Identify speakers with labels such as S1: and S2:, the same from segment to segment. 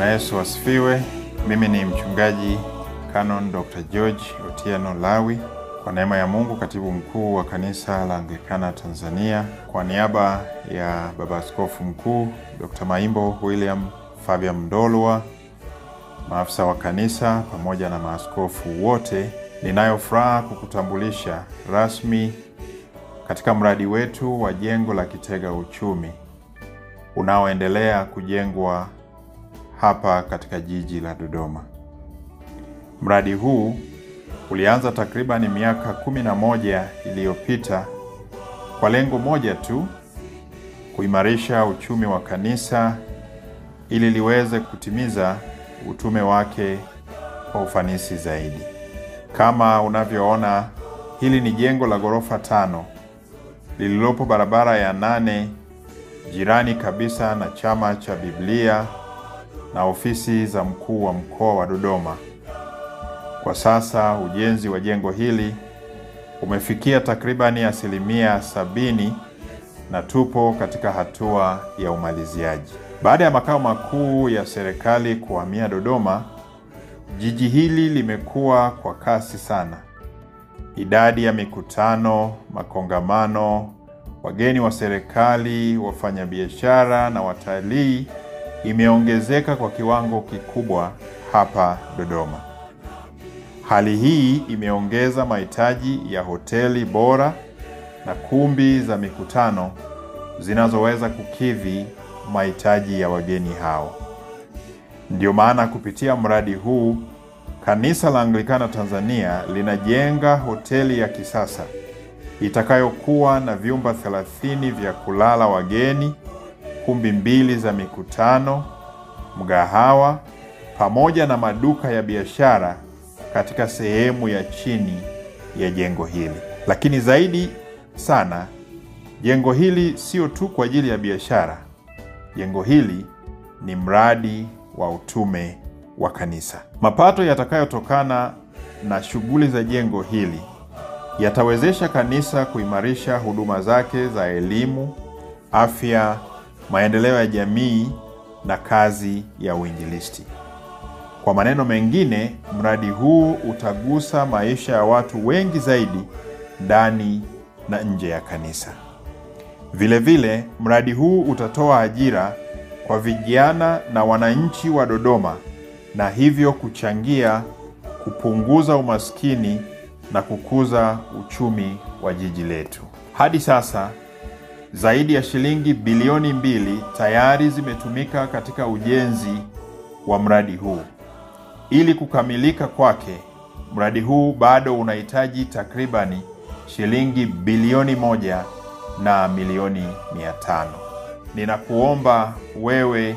S1: Bwana Yesu asifiwe. Mimi ni mchungaji Canon Dr. George Otieno Lawi, kwa neema ya Mungu katibu mkuu wa kanisa la Anglikana Tanzania. Kwa niaba ya baba askofu mkuu Dr. Maimbo William Fabian Mdolwa, maafisa wa kanisa pamoja na maaskofu wote, ninayo furaha kukutambulisha rasmi katika mradi wetu wa jengo la kitega uchumi unaoendelea kujengwa hapa katika jiji la Dodoma. Mradi huu ulianza takriban miaka 11 iliyopita kwa lengo moja tu, kuimarisha uchumi wa kanisa ili liweze kutimiza utume wake kwa ufanisi zaidi. Kama unavyoona, hili ni jengo la ghorofa 5 lililopo barabara ya 8, jirani kabisa na chama cha Biblia na ofisi za mkuu wa mkoa wa Dodoma. Kwa sasa ujenzi wa jengo hili umefikia takribani 70% na tupo katika hatua ya umaliziaji. Baada ya makao makuu ya serikali kuhamia Dodoma, jiji hili limekuwa kwa kasi sana. Idadi ya mikutano, makongamano, wageni wa serikali, wafanyabiashara na watalii imeongezeka kwa kiwango kikubwa hapa Dodoma. Hali hii imeongeza mahitaji ya hoteli bora na kumbi za mikutano zinazoweza kukidhi mahitaji ya wageni hao. Ndio maana kupitia mradi huu, kanisa la Anglikana Tanzania linajenga hoteli ya kisasa itakayokuwa na vyumba 30 vya kulala wageni, kumbi 2 za mikutano, mgahawa pamoja na maduka ya biashara katika sehemu ya chini ya jengo hili. Lakini zaidi sana, jengo hili sio tu kwa ajili ya biashara. Jengo hili ni mradi wa utume wa kanisa. Mapato yatakayotokana na shughuli za jengo hili yatawezesha kanisa kuimarisha huduma zake za elimu, afya, maendeleo ya jamii na kazi ya uinjilisti. Kwa maneno mengine, mradi huu utagusa maisha ya watu wengi zaidi ndani na nje ya kanisa. Vile vile, mradi huu utatoa ajira kwa vijana na wananchi wa Dodoma na hivyo kuchangia kupunguza umaskini na kukuza uchumi wa jiji letu. Hadi sasa, zaidi ya shilingi bilioni 2 tayari zimetumika katika ujenzi wa mradi huu. Ili kukamilika kwake, mradi huu bado unahitaji takribani shilingi bilioni 1 na milioni 500. Ninakuomba wewe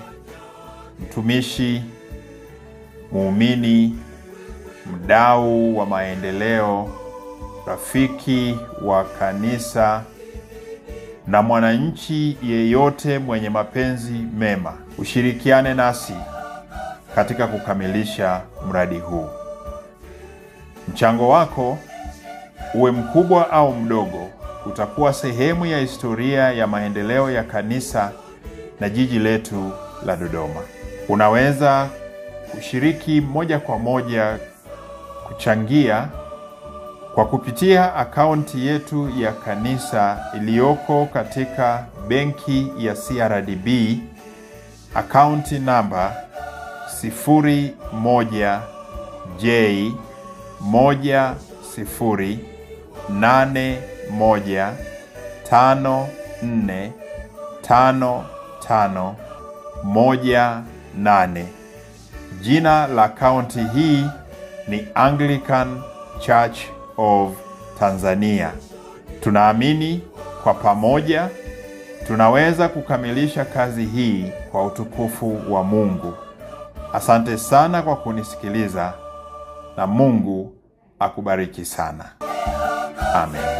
S1: mtumishi, muumini, mdau wa maendeleo, rafiki wa kanisa na mwananchi yeyote mwenye mapenzi mema, ushirikiane nasi katika kukamilisha mradi huu. Mchango wako, uwe mkubwa au mdogo, utakuwa sehemu ya historia ya maendeleo ya kanisa na jiji letu la Dodoma. Unaweza kushiriki moja kwa moja kuchangia kwa kupitia akaunti yetu ya kanisa iliyoko katika benki ya CRDB, akaunti namba 011081545518. Jina la akaunti hii ni Anglican Church of Tanzania. Tunaamini kwa pamoja tunaweza kukamilisha kazi hii kwa utukufu wa Mungu. Asante sana kwa kunisikiliza na Mungu akubariki sana. Amen.